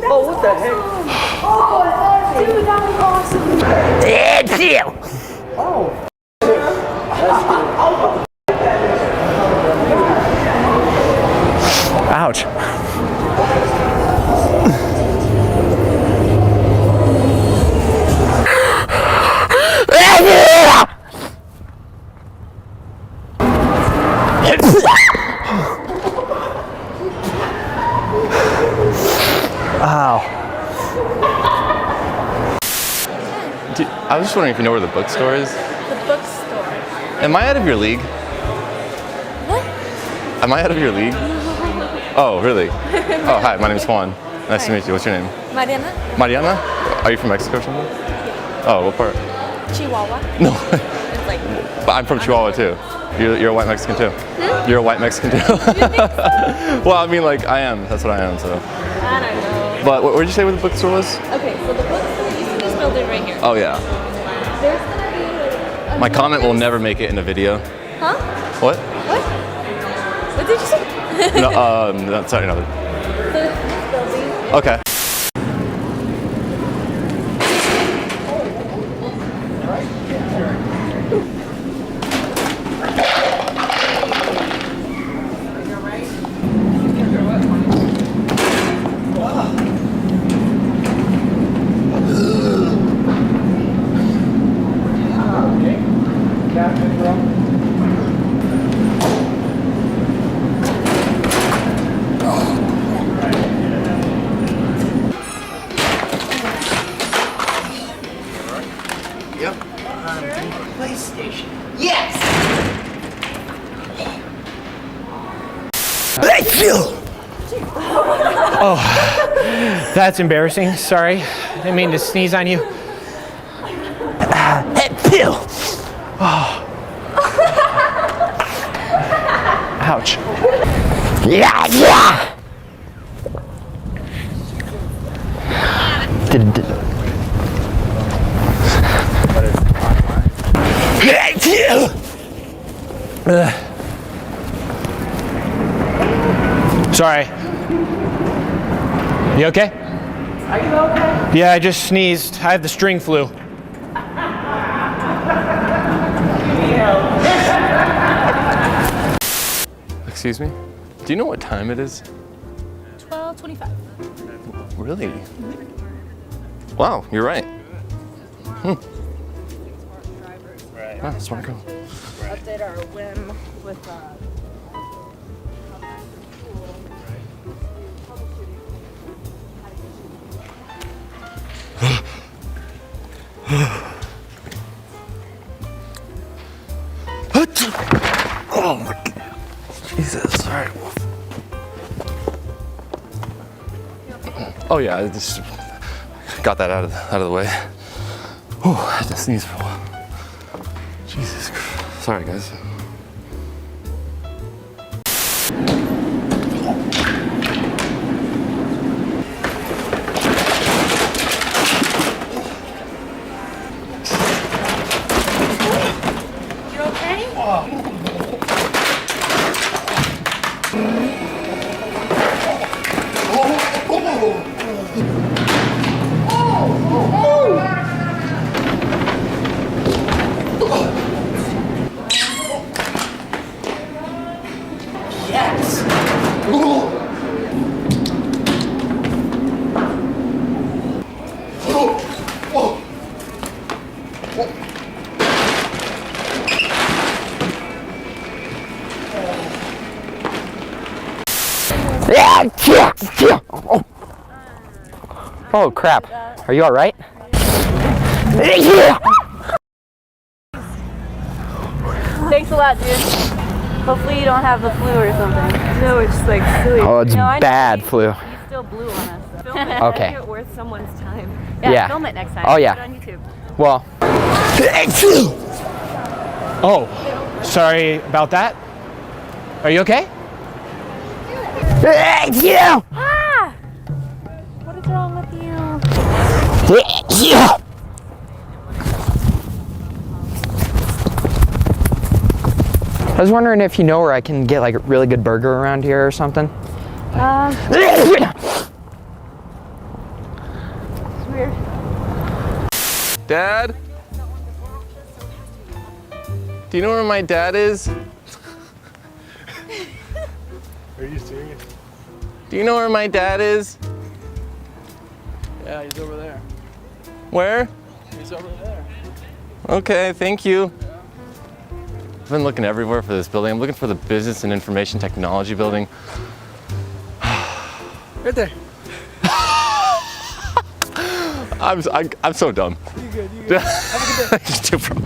Oh, what the heck? Dude, that was awesome. Oh. Ouch. Ow. I was just wondering if you know where the bookstore is? The bookstore. Am I out of your league? What? Am I out of your league? Oh, really? Oh, hi, my name is Juan. Nice to meet you. What's your name? Mariana? Mariana? Are you from Mexico or something? Oh, what part? Chihuahua. No. It's like... But I'm from Chihuahua too. You're a white Mexican too. Hmm? You're a white Mexican too. You think so? Well, I mean, like, I am. That's what I am, so. I don't know. But what did you say where the bookstore was? Okay, so the bookstore, you see this building right here. Oh, yeah. There's gonna be... My comment will never make it in a video. Huh? What? What? What did you say? No, sorry, no. So this building... Okay. PlayStation. Yes! Oh, that's embarrassing. Sorry. I didn't mean to sneeze on you. Oh. Ouch. Yeah. Sorry. You okay? Are you okay? Yeah, I just sneezed. I have the string flu. Excuse me? Do you know what time it is? 12:25. Really? Wow, you're right. Ah, smart girl. Update our whim with Oh my God. Jesus, all right. Oh yeah, I just got that out of the way. Whew, I had to sneeze for a while. Jesus Christ. Sorry guys. You okay? Yes! Oh crap. Are you all right? Thanks a lot, dude. Hopefully you don't have the flu or something. No, it's just like silly. Oh, it's No, I know bad you- flu. You still blew on us. Film it. Okay. Make it worth someone's time. Yeah, Yeah. film it next time. Oh, yeah. Put it on YouTube. Well. Oh, sorry about that. Are you okay? Ah! What is wrong with you? I was wondering if you know where I can get like a really good burger around here or something. It's weird. Dad? Do you know where my dad is? Are you serious? Do you know where my dad is? Yeah, he's over there. Where? He's over there. Okay, thank you. I've been looking everywhere for this building. I'm looking for the Business and Information Technology building. Right there. I'm so dumb. You good, you good. Have a good day. You too, bro.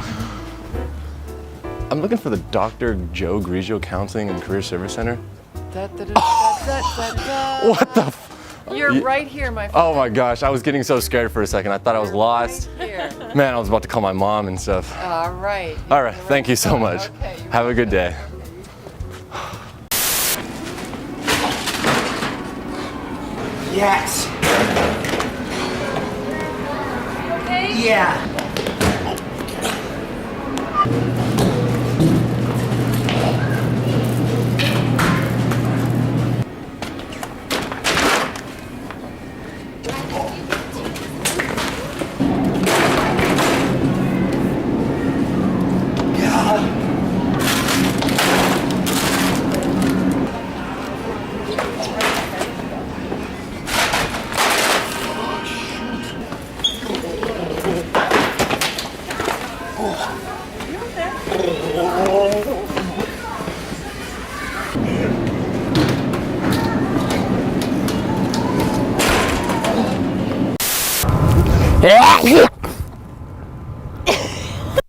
I'm looking for the Dr. Joe Grigio Counseling and Career Service Center. What the You're right here, my friend. Oh my gosh, I was getting so scared for a second. I thought I was lost. Here. Man, I was about to call my mom and stuff. All right. All right, thank you so much. Okay, you're Have a good day. Yes. Yeah.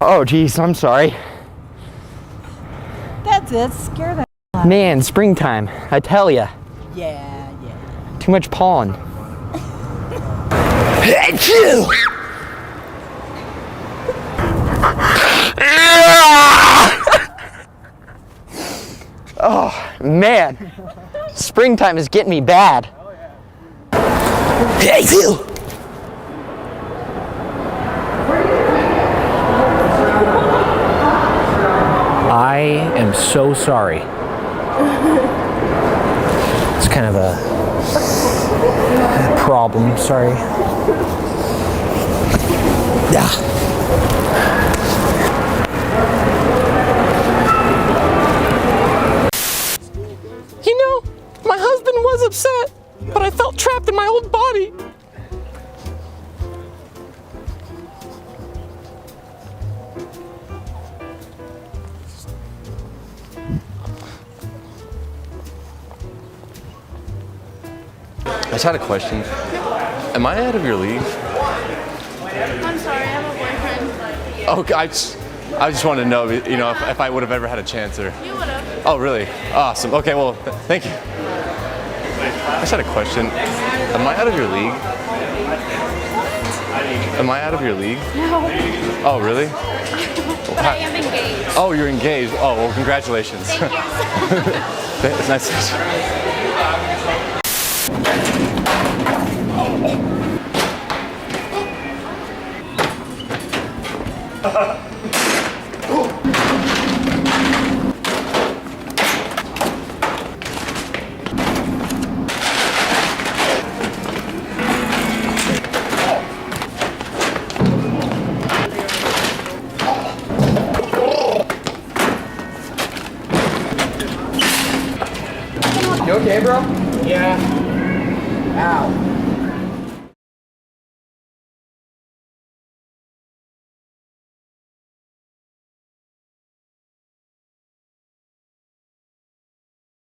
Oh geez, I'm sorry. That's it. Scare that. Man, springtime, I tell ya. Yeah. Too much pollen. Oh man, springtime is getting me bad. I am so sorry. It's kind of a problem, sorry. Yeah. You know, my husband was upset, but I felt trapped in my old body. I just had a question. Am I out of your league? I'm sorry, I have a boyfriend. Okay, I just wanted to know, you know, if I would have ever had a chance or. You would have. Oh, really? Awesome. Okay, well, thank you. I just had a question. Am I out of your league? Am I out of your league? No. Oh, really? But I am engaged. Oh, you're engaged. Oh, well, congratulations. Thank you. It's nice to meet you. You okay, bro? Yeah. Ow.